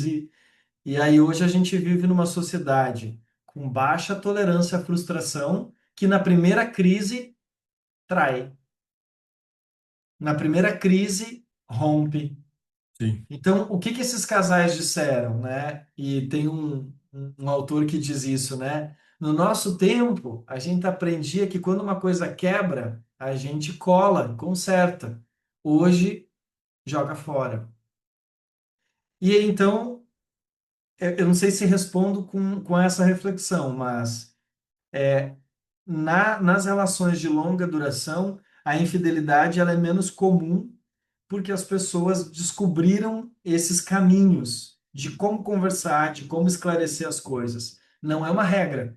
E aí hoje a gente vive numa sociedade com baixa tolerância à frustração, que na primeira crise trai, na primeira crise rompe. Sim. Então, o que que esses casais disseram, né? E tem um autor que diz isso, né? No nosso tempo, a gente aprendia que quando uma coisa quebra, a gente cola, conserta. Hoje, joga fora. E então, eu não sei se respondo com essa reflexão, mas nas relações de longa duração, a infidelidade ela é menos comum porque as pessoas descobriram esses caminhos de como conversar, de como esclarecer as coisas. Não é uma regra,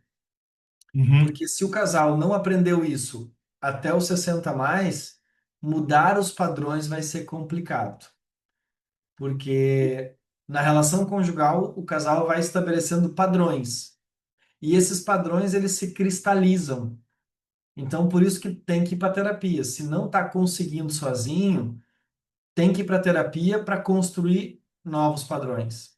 Uhum. porque se o casal não aprendeu isso até os 60 a mais, mudar os padrões vai ser complicado, porque na relação conjugal o casal vai estabelecendo padrões e esses padrões eles se cristalizam. Então, por isso que tem que ir para terapia. Se não está conseguindo sozinho, tem que ir para terapia para construir novos padrões.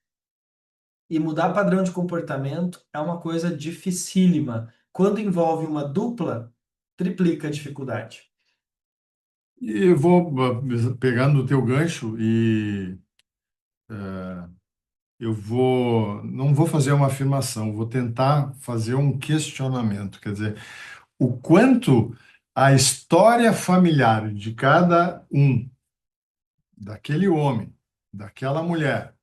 E mudar padrão de comportamento é uma coisa dificílima. Quando envolve uma dupla, triplica a dificuldade. E eu vou pegando o teu gancho e não vou fazer uma afirmação, vou tentar fazer um questionamento. Quer dizer, o quanto a história familiar de cada um, daquele homem, daquela mulher,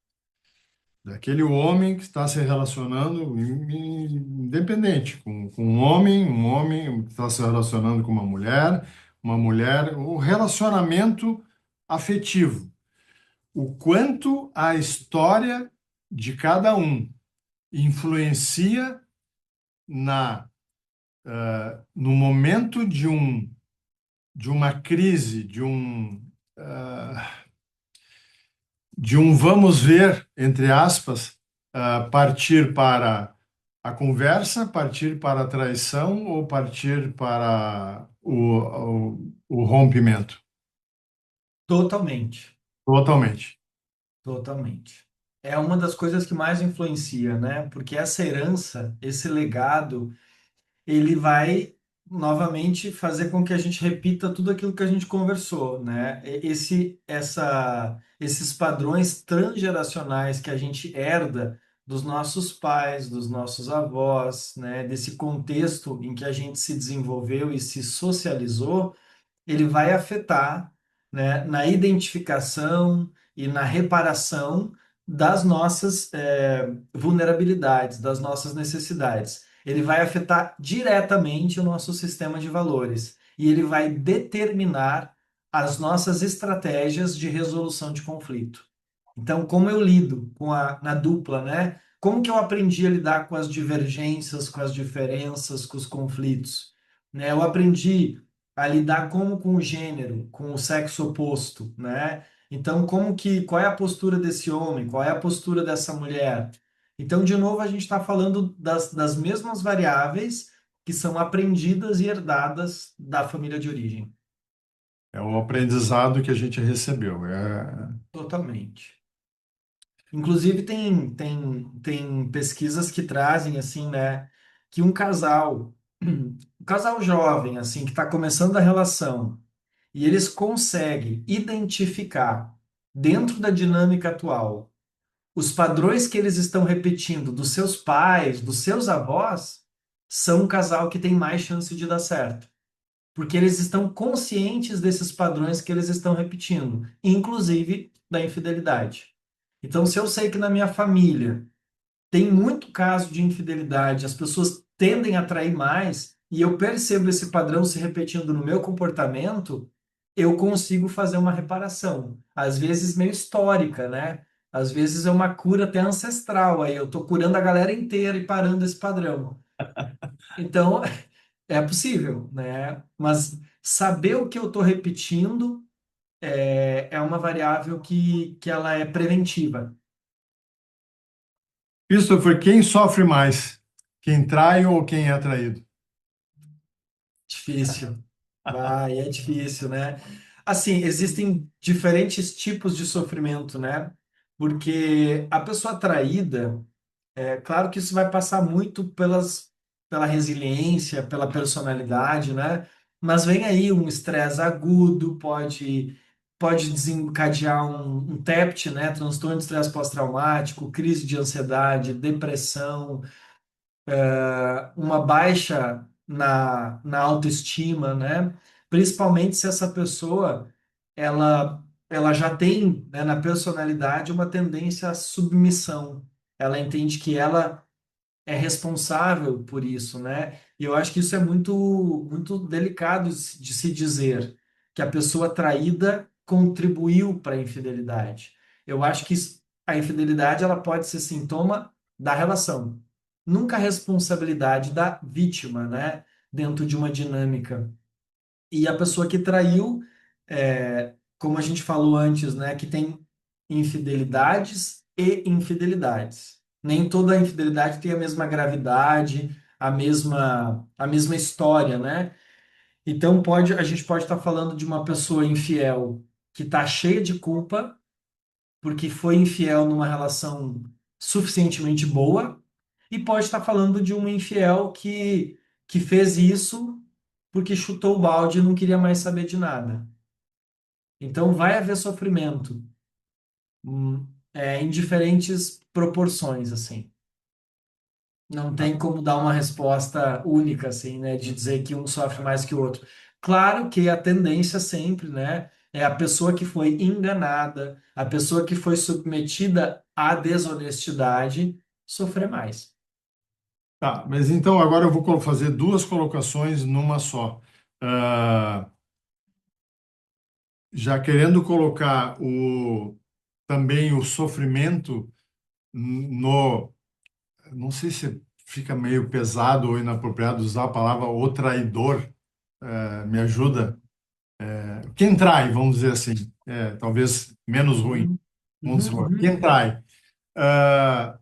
daquele homem que está se relacionando, independente, com um homem que está se relacionando com uma mulher, o relacionamento afetivo. O quanto a história de cada um influencia no momento de uma crise, de um vamos ver, entre aspas, partir para a conversa, partir para a traição ou partir para o rompimento. Totalmente. Totalmente. Totalmente. É uma das coisas que mais influencia, né? Porque essa herança, esse legado, ele vai novamente fazer com que a gente repita tudo aquilo que a gente conversou, né? Esses padrões transgeracionais que a gente herda dos nossos pais, dos nossos avós, né? Desse contexto em que a gente se desenvolveu e se socializou, ele vai afetar, né, na identificação e na reparação das nossas vulnerabilidades, das nossas necessidades. Ele vai afetar diretamente o nosso sistema de valores e ele vai determinar as nossas estratégias de resolução de conflito. Então, como eu lido na dupla, né? Como que eu aprendi a lidar com as divergências, com as diferenças, com os conflitos? Né? Eu aprendi a lidar como com o gênero, com o sexo oposto, né? Então, qual é a postura desse homem? Qual é a postura dessa mulher? Então, de novo, a gente está falando das mesmas variáveis que são aprendidas e herdadas da família de origem. É o aprendizado que a gente recebeu. Totalmente. Inclusive, tem pesquisas que trazem, assim, né, que um casal jovem, assim, que está começando a relação, e eles conseguem identificar, dentro da dinâmica atual, os padrões que eles estão repetindo dos seus pais, dos seus avós, são um casal que tem mais chance de dar certo. Porque eles estão conscientes desses padrões que eles estão repetindo, inclusive da infidelidade. Então, se eu sei que na minha família tem muito caso de infidelidade, as pessoas tendem a trair mais, e eu percebo esse padrão se repetindo no meu comportamento, eu consigo fazer uma reparação. Às vezes meio histórica, né? Às vezes é uma cura até ancestral, aí eu estou curando a galera inteira e parando esse padrão. Então, é possível, né? Mas saber o que eu estou repetindo é uma variável que ela é preventiva. Christopher, quem sofre mais? Quem trai ou quem é traído? Difícil. Vai, é difícil, né? Assim, existem diferentes tipos de sofrimento, né? Porque a pessoa traída, é claro que isso vai passar muito pela resiliência, pela personalidade, né? Mas vem aí um estresse agudo, pode desencadear um TEPT, né? Transtorno de estresse pós-traumático, crise de ansiedade, depressão, uma baixa na autoestima, né? Principalmente se essa pessoa ela já tem, né, na personalidade uma tendência à submissão. Ela entende que ela é responsável por isso, né? E eu acho que isso é muito delicado de se dizer que a pessoa traída contribuiu para a infidelidade. Eu acho que a infidelidade ela pode ser sintoma da relação, nunca a responsabilidade da vítima, né? Dentro de uma dinâmica. E a pessoa que traiu, como a gente falou antes, né, que tem infidelidades e infidelidades. Nem toda infidelidade tem a mesma gravidade, a mesma história, né? Então a gente pode estar falando de uma pessoa infiel que está cheia de culpa porque foi infiel numa relação suficientemente boa, e pode estar falando de um infiel que fez isso porque chutou o balde e não queria mais saber de nada. Então vai haver sofrimento, em diferentes proporções, assim. Não Tá, tem como dar uma resposta única, assim, né, de dizer que um sofre mais que o outro. Claro que a tendência sempre, né, é a pessoa que foi enganada, a pessoa que foi submetida à desonestidade sofrer mais. tá, mas então agora eu vou fazer duas colocações numa só. Ah, já querendo colocar também o sofrimento no, não sei se fica meio pesado ou inapropriado usar a palavra o traidor, me ajuda. Quem trai, vamos dizer assim, talvez menos ruim, Uhum, vamos uhum, supor. uhum. Quem trai? Ah,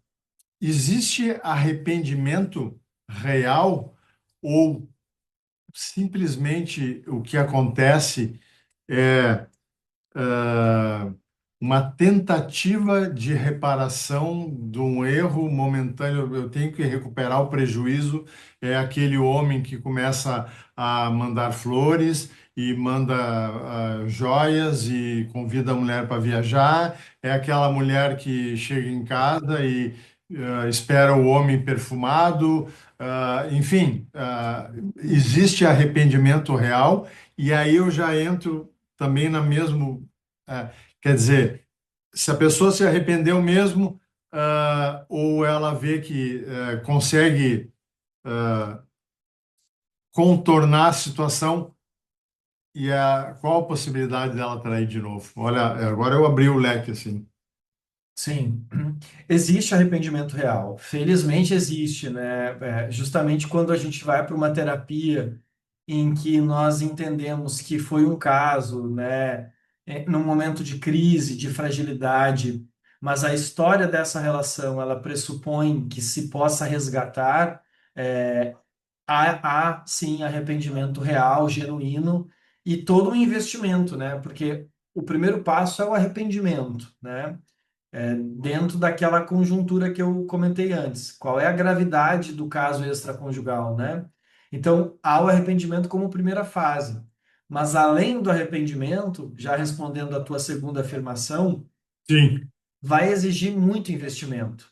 existe arrependimento real ou simplesmente o que acontece é ah, uma tentativa de reparação de um erro momentâneo? Eu tenho que recuperar o prejuízo. É aquele homem que começa a mandar flores e manda joias e convida a mulher para viajar. É aquela mulher que chega em casa e espera o homem perfumado. Enfim, existe arrependimento real. E aí eu já entro também na mesmo. Quer dizer, se a pessoa se arrependeu mesmo, ou ela vê que consegue contornar a situação, qual a possibilidade dela trair de novo? Olha, agora eu abri o leque assim. Sim, existe arrependimento real. Felizmente existe, né? Justamente quando a gente vai para uma terapia em que nós entendemos que foi um caso, né? Num momento de crise, de fragilidade, mas a história dessa relação ela pressupõe que se possa resgatar. Há sim arrependimento real, genuíno e todo um investimento, né? Porque o primeiro passo é o arrependimento, né? Dentro daquela conjuntura que eu comentei antes. Qual é a gravidade do caso extraconjugal, né? Então, há o arrependimento como primeira fase. Mas além do arrependimento, já respondendo à tua segunda afirmação, Sim. vai exigir muito investimento,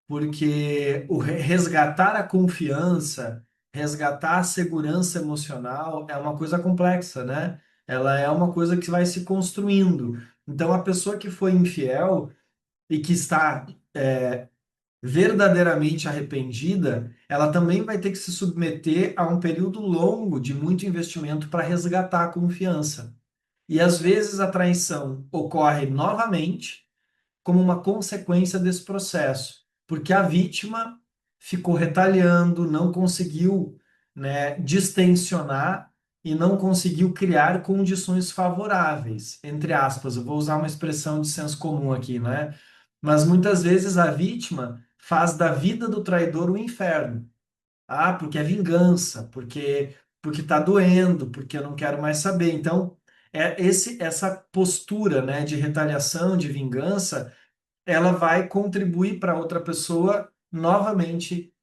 porque o resgatar a confiança, resgatar a segurança emocional é uma coisa complexa, né? Ela é uma coisa que vai se construindo. Então, a pessoa que foi infiel e que está verdadeiramente arrependida, ela também vai ter que se submeter a um período longo de muito investimento para resgatar a confiança. E às vezes a traição ocorre novamente como uma consequência desse processo, porque a vítima ficou retalhando, não conseguiu, né, distensionar e não conseguiu criar condições favoráveis, entre aspas. Eu vou usar uma expressão de senso comum aqui, né? Mas muitas vezes a vítima faz da vida do traidor um inferno. Ah, porque é vingança, porque tá doendo, porque eu não quero mais saber. Então, essa postura, né, de retaliação, de vingança ela vai contribuir para outra pessoa novamente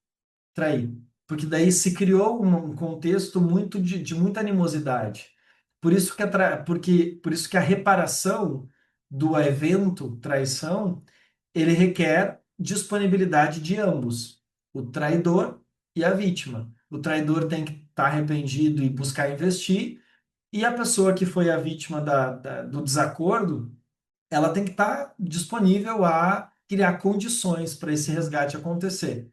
trair. Porque daí se criou um contexto muito de muita animosidade. Por isso que a reparação do evento traição, ele requer disponibilidade de ambos, o traidor e a vítima. O traidor tem que estar arrependido e buscar investir, e a pessoa que foi a vítima do desacordo, ela tem que estar disponível a criar condições para esse resgate acontecer.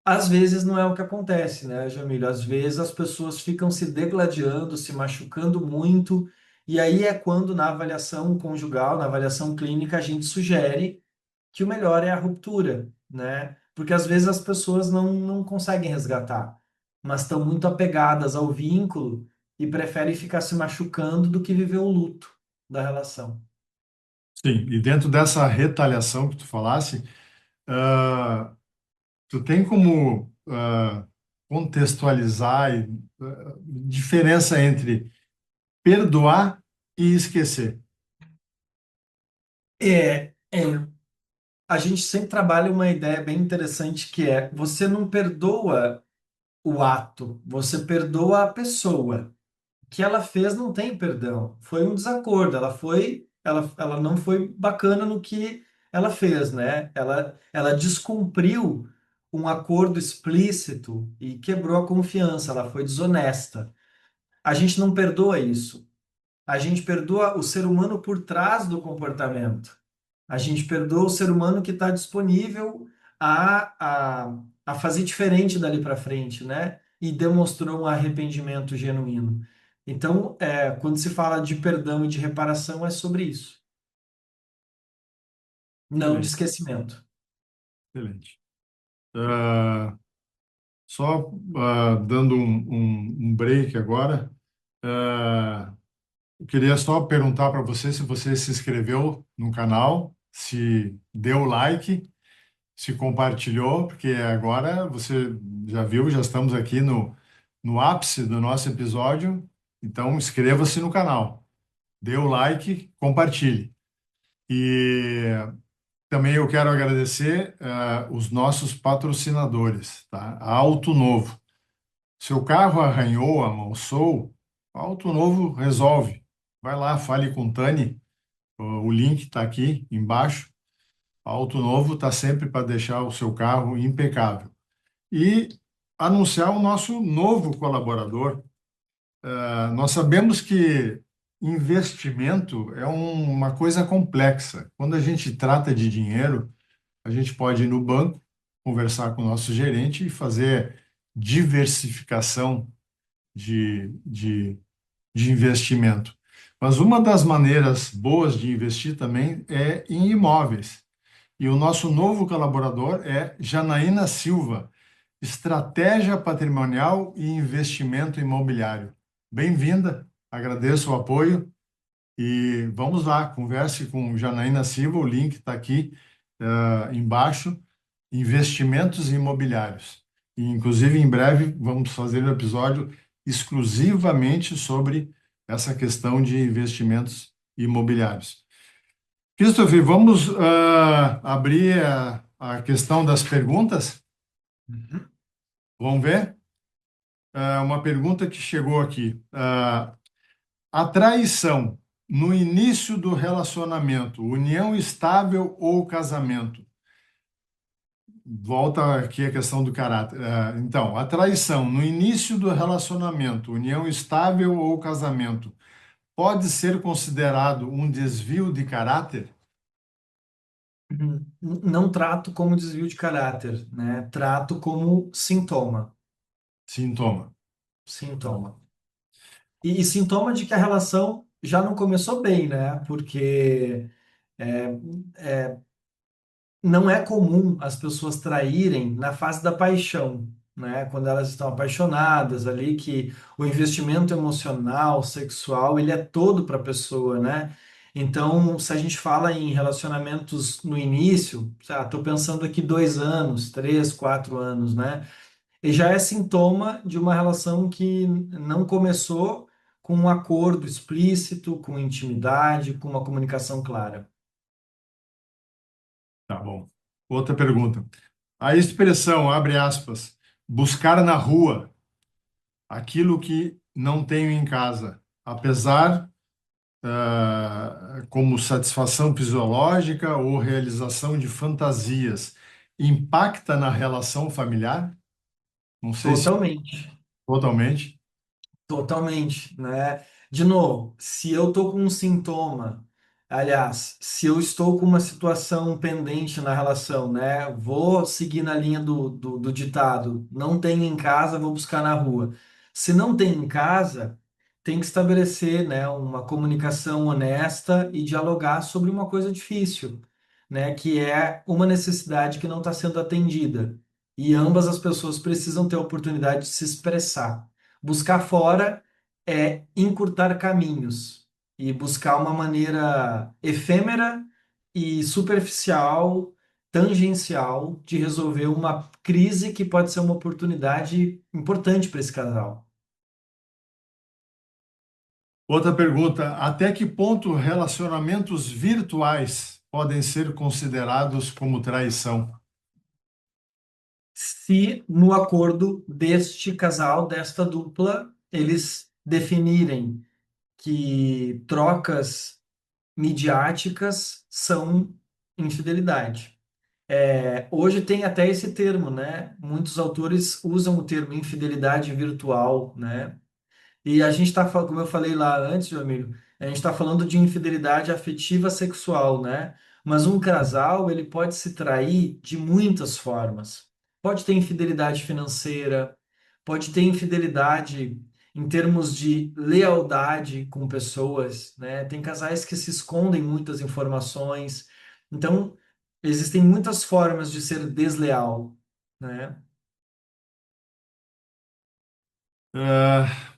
Às vezes não é o que acontece, né, Jamílio? Às vezes as pessoas ficam se degladiando, se machucando muito, e aí é quando na avaliação conjugal, na avaliação clínica, a gente sugere que o melhor é a ruptura, né? Porque às vezes as pessoas não conseguem resgatar, mas estão muito apegadas ao vínculo e preferem ficar se machucando do que viver o luto da relação. Sim, e dentro dessa retaliação que tu falasse, ah, tu tem como contextualizar diferença entre perdoar e esquecer. É, a gente sempre trabalha uma ideia bem interessante que é você não perdoa o ato, você perdoa a pessoa. O que ela fez não tem perdão. Foi um desacordo. Ela não foi bacana no que ela fez, né? Ela descumpriu um acordo explícito e quebrou a confiança. Ela foi desonesta. A gente não perdoa isso. A gente perdoa o ser humano por trás do comportamento. A gente perdoa o ser humano que está disponível a fazer diferente dali para frente, né? E demonstrou um arrependimento genuíno. Então, quando se fala de perdão e de reparação, é sobre isso, não de Excelente, esquecimento. excelente. Ah, só dando um break agora, ah, eu queria só perguntar para você se você se inscreveu no canal, se deu like, se compartilhou, porque agora você já viu, já estamos aqui no ápice do nosso episódio, então inscreva-se no canal, dê o like, compartilhe. E também eu quero agradecer os nossos patrocinadores, tá? A Auto Novo. Seu carro arranhou, amansou, a Auto Novo resolve. Vai lá, fale com o Tani, o link está aqui embaixo. A Auto Novo está sempre para deixar o seu carro impecável. E anunciar o nosso novo colaborador. Nós sabemos que investimento é uma coisa complexa. Quando a gente trata de dinheiro, a gente pode ir no banco, conversar com o nosso gerente e fazer diversificação de investimento. Mas uma das maneiras boas de investir também é em imóveis. E o nosso novo colaborador é Janaína Silva, Estratégia Patrimonial e Investimento Imobiliário. Bem-vinda, agradeço o apoio e vamos lá, converse com Janaína Silva, o link está aqui embaixo, investimentos imobiliários. E, inclusive, em breve vamos fazer um episódio exclusivamente sobre essa questão de investimentos imobiliários. Christopher, vamos abrir a questão das perguntas? Uhum. Vamos ver? Uma pergunta que chegou aqui. A traição no início do relacionamento, união estável ou casamento? Volta aqui a questão do caráter. Então, a traição no início do relacionamento, união estável ou casamento, pode ser considerado um desvio de caráter? Uhum. Não trato como desvio de caráter, né? Trato como sintoma. Sintoma. Tá. Sintoma. E sintoma de que a relação já não começou bem, né? Porque é, não é comum as pessoas traírem na fase da paixão, né? Quando elas estão apaixonadas ali, que o investimento emocional, sexual, ele é todo para a pessoa, né? Então, se a gente fala em relacionamentos no início, estou pensando aqui 2 anos, 3, 4 anos, né? E já é sintoma de uma relação que não começou com um acordo explícito, com intimidade, com uma comunicação clara. Tá bom. Outra pergunta. A expressão, abre aspas, buscar na rua aquilo que não tenho em casa, apesar, como satisfação fisiológica ou realização de fantasias, impacta na relação familiar? Não sei se Totalmente. totalmente. Totalmente, né? De novo, se eu estou com um sintoma, aliás, se eu estou com uma situação pendente na relação, né? Vou seguir na linha do ditado, não tem em casa, vou buscar na rua. Se não tem em casa, tem que estabelecer, né, uma comunicação honesta e dialogar sobre uma coisa difícil, né? Que é uma necessidade que não está sendo atendida. E ambas as pessoas precisam ter a oportunidade de se expressar. Buscar fora é encurtar caminhos e buscar uma maneira efêmera e superficial, tangencial, de resolver uma crise que pode ser uma oportunidade importante para esse casal. Outra pergunta: até que ponto relacionamentos virtuais podem ser considerados como traição? Se no acordo deste casal, desta dupla, eles definirem que trocas midiáticas são infidelidade. Hoje tem até esse termo, né? Muitos autores usam o termo infidelidade virtual, né? E a gente está, como eu falei lá antes, meu amigo, a gente está falando de infidelidade afetiva sexual, né? Mas um casal, ele pode se trair de muitas formas. Pode ter infidelidade financeira, pode ter infidelidade em termos de lealdade com pessoas, né? Tem casais que se escondem muitas informações. Então, existem muitas formas de ser desleal, né? Ah,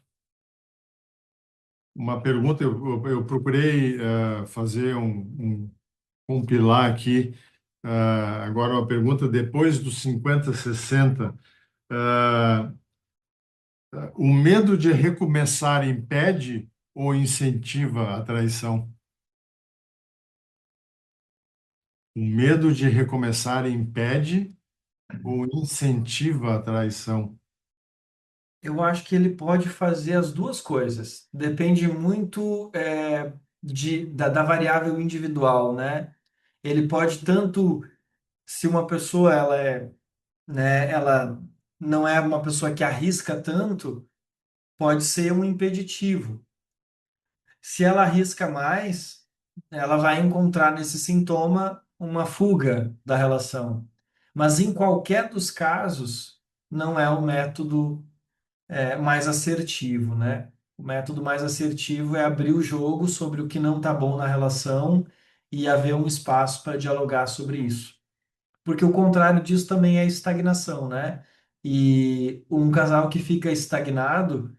uma pergunta, eu procurei fazer compilar aqui, agora uma pergunta, depois dos 50, 60, ah, o medo de recomeçar impede ou incentiva a traição? O medo de recomeçar impede ou incentiva a traição? Eu acho que ele pode fazer as duas coisas. Depende muito da variável individual, né? Ele pode tanto, se uma pessoa ela não é uma pessoa que arrisca tanto, pode ser um impeditivo. Se ela arrisca mais, ela vai encontrar nesse sintoma uma fuga da relação. Mas em qualquer dos casos, não é o método mais assertivo, né? O método mais assertivo é abrir o jogo sobre o que não está bom na relação e haver um espaço para dialogar sobre isso. Porque o contrário disso também é estagnação, né? E um casal que fica estagnado,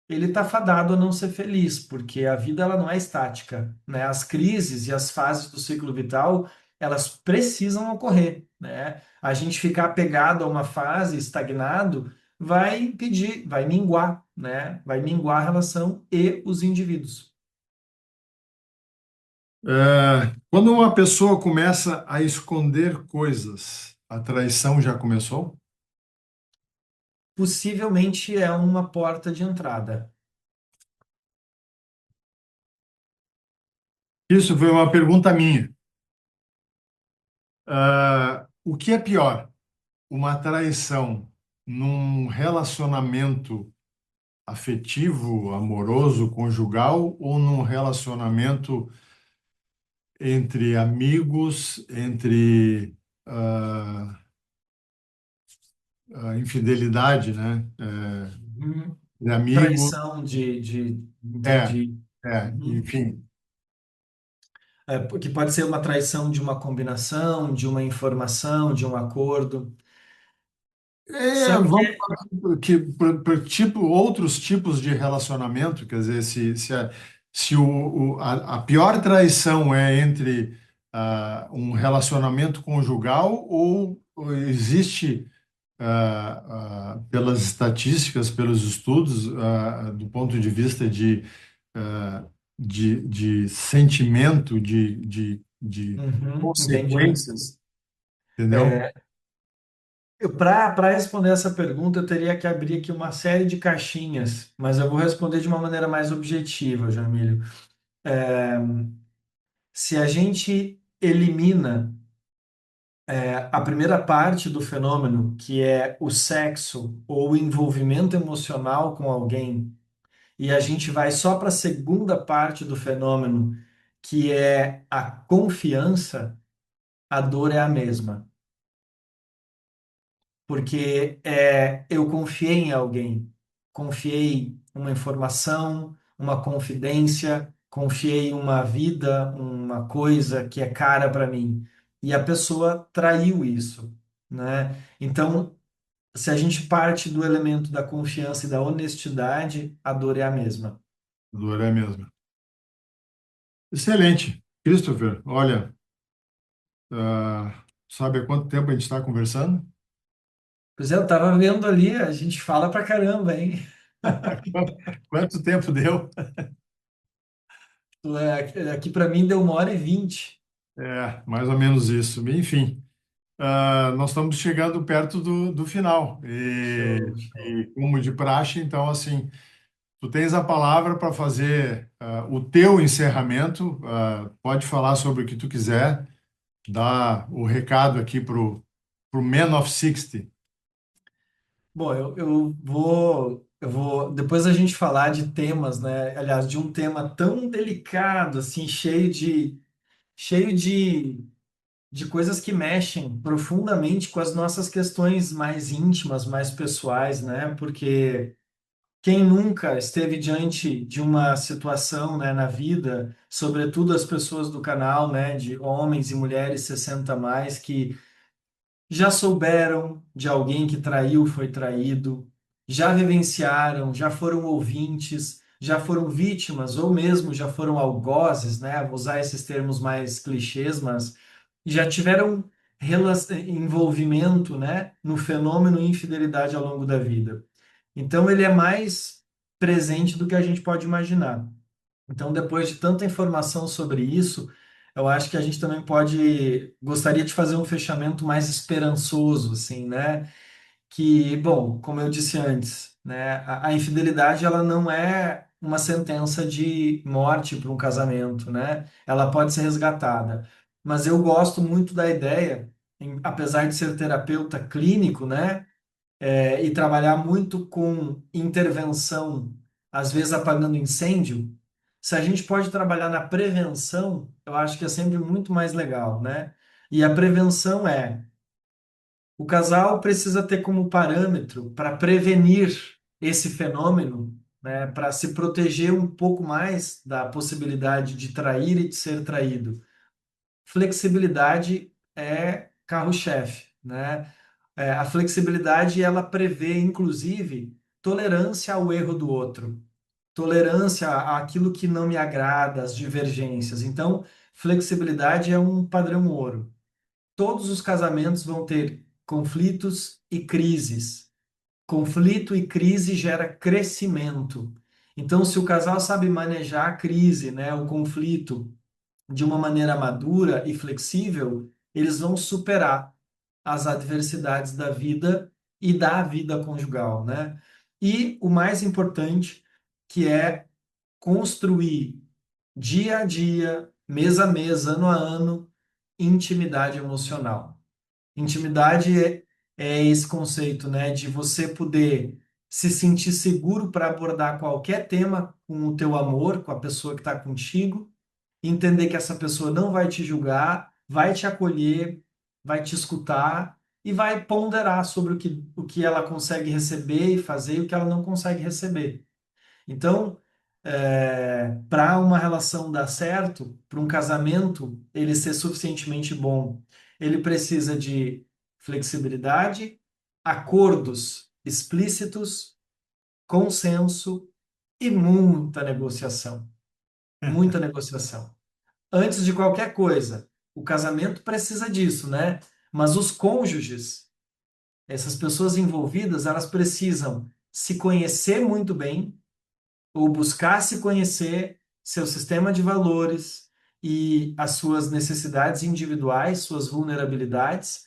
ele está fadado a não ser feliz, porque a vida ela não é estática, né? As crises e as fases do ciclo vital, elas precisam ocorrer, né? A gente ficar pegado a uma fase, estagnado, vai impedir, vai minguar, né? Vai minguar a relação e os indivíduos. Quando uma pessoa começa a esconder coisas, a traição já começou? Possivelmente é uma porta de entrada. Isso foi uma pergunta minha. O que é pior? Uma traição num relacionamento afetivo, amoroso, conjugal ou num relacionamento entre amigos, entre ah, infidelidade, né? Uhum. De amigo, Traição é, entendi. Uhum. enfim. Porque pode ser uma traição de uma combinação, de uma informação, de um acordo. Sabe Vamos que para tipo, outros tipos de relacionamento, quer dizer, se a pior traição é entre um relacionamento conjugal ou existe, pelas estatísticas, pelos estudos, do ponto de vista ah, de sentimento, de Uhum, entendi. consequências, entendeu? Para responder essa pergunta, eu teria que abrir aqui uma série de caixinhas, mas eu vou responder de uma maneira mais objetiva, Jamílio. Se a gente elimina a primeira parte do fenômeno, que é o sexo ou o envolvimento emocional com alguém, e a gente vai só para a segunda parte do fenômeno, que é a confiança, a dor é a mesma. Porque eu confiei em alguém, confiei uma informação, uma confidência, confiei uma vida, uma coisa que é cara para mim, e a pessoa traiu isso, né? Então, se a gente parte do elemento da confiança e da honestidade, a dor é a mesma. Dor é mesmo. Excelente. Christopher, olha, sabe há quanto tempo a gente está conversando? Pois é, eu tava vendo ali, a gente fala pra caramba, hein? Quanto tempo deu? Aqui para mim deu 1h20. É, mais ou menos isso. Enfim, nós estamos chegando perto do final. Show, E show. como de praxe, então, assim, tu tens a palavra para fazer o teu encerramento. Pode falar sobre o que tu quiser, dar o recado aqui pro Man of 60. Bom, eu vou depois a gente falar de temas, né? Aliás, de um tema tão delicado, assim, cheio de coisas que mexem profundamente com as nossas questões mais íntimas, mais pessoais, né? Porque quem nunca esteve diante de uma situação, né, na vida, sobretudo as pessoas do canal, né, de homens e mulheres 60 a mais, que já souberam de alguém que traiu, foi traído, já vivenciaram, já foram ouvintes, já foram vítimas ou mesmo já foram algozes, né? Vou usar esses termos mais clichês, mas já tiveram envolvimento, né, no fenômeno infidelidade ao longo da vida. Então ele é mais presente do que a gente pode imaginar. Então, depois de tanta informação sobre isso, eu acho que a gente também gostaria de fazer um fechamento mais esperançoso, assim, né? Que, bom, como eu disse antes, né, a infidelidade ela não é uma sentença de morte para um casamento, né? Ela pode ser resgatada. Mas eu gosto muito da ideia, apesar de ser terapeuta clínico, né? E trabalhar muito com intervenção, às vezes apagando incêndio, se a gente pode trabalhar na prevenção, eu acho que é sempre muito mais legal, né? E a prevenção o casal precisa ter como parâmetro para prevenir esse fenômeno, né? Para se proteger um pouco mais da possibilidade de trair e de ser traído. Flexibilidade é carro-chefe, né? A flexibilidade ela prevê, inclusive, tolerância ao erro do outro, tolerância àquilo que não me agrada, às divergências. Então, flexibilidade é um padrão ouro. Todos os casamentos vão ter conflitos e crises. Conflito e crise gera crescimento. Então, se o casal sabe manejar a crise, né, o conflito de uma maneira madura e flexível, eles vão superar as adversidades da vida e da vida conjugal, né? E o mais importante, que é construir dia a dia, mês a mês, ano a ano, intimidade emocional. Intimidade é esse conceito, né, de você poder se sentir seguro para abordar qualquer tema com o teu amor, com a pessoa que está contigo, entender que essa pessoa não vai te julgar, vai te acolher, vai te escutar e vai ponderar sobre o que ela consegue receber e fazer e o que ela não consegue receber. Então, para uma relação dar certo, para um casamento ele ser suficientemente bom, ele precisa de flexibilidade, acordos explícitos, consenso e muita negociação. Muita negociação. Antes de qualquer coisa, o casamento precisa disso, né? Mas os cônjuges, essas pessoas envolvidas, elas precisam se conhecer muito bem ou buscar se conhecer seu sistema de valores e as suas necessidades individuais, suas vulnerabilidades,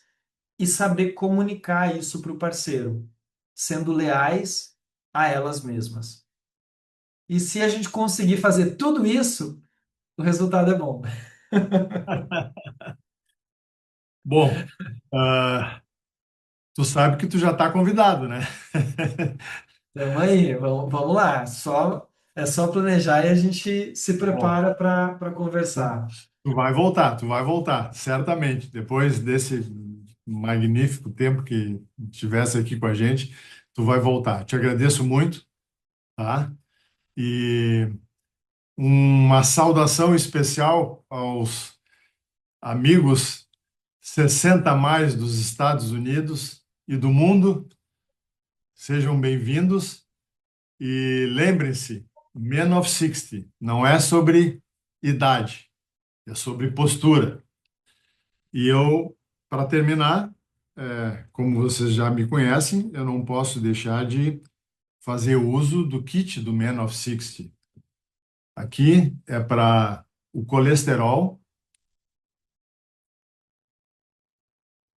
e saber comunicar isso para o parceiro, sendo leais a elas mesmas. E se a gente conseguir fazer tudo isso, o resultado é bom. Bom, ah, tu sabe que tu já está convidado, né? Tamo aí, vamos lá. É só planejar e a gente se Bom, prepara para tu, conversar. tu vai voltar, certamente. Depois desse magnífico tempo que tivesse aqui com a gente, tu vai voltar. Te agradeço muito, tá? E uma saudação especial aos amigos 60 a mais dos Estados Unidos e do mundo. Sejam bem-vindos e lembrem-se, Men of 60 não é sobre idade, é sobre postura. E eu, para terminar, como vocês já me conhecem, eu não posso deixar de fazer uso do kit do Men of 60. Aqui é para o colesterol,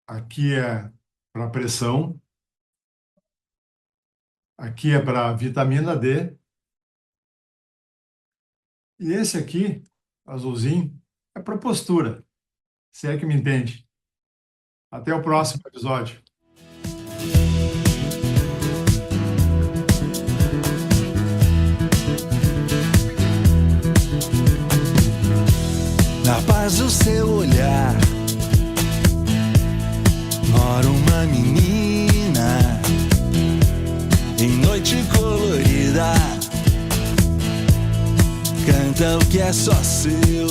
aqui é para pressão, aqui é para vitamina D, e esse aqui, azulzinho, é para postura. Se é que me entende. Até o próximo episódio. Na paz do seu olhar mora uma menina em noite colorida. Canta o que é só seu.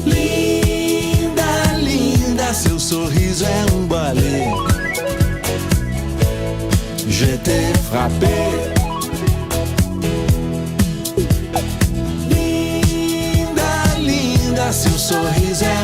Linda, linda, seu sorriso é um balé. Je t'ai frappé. Seu sorriso é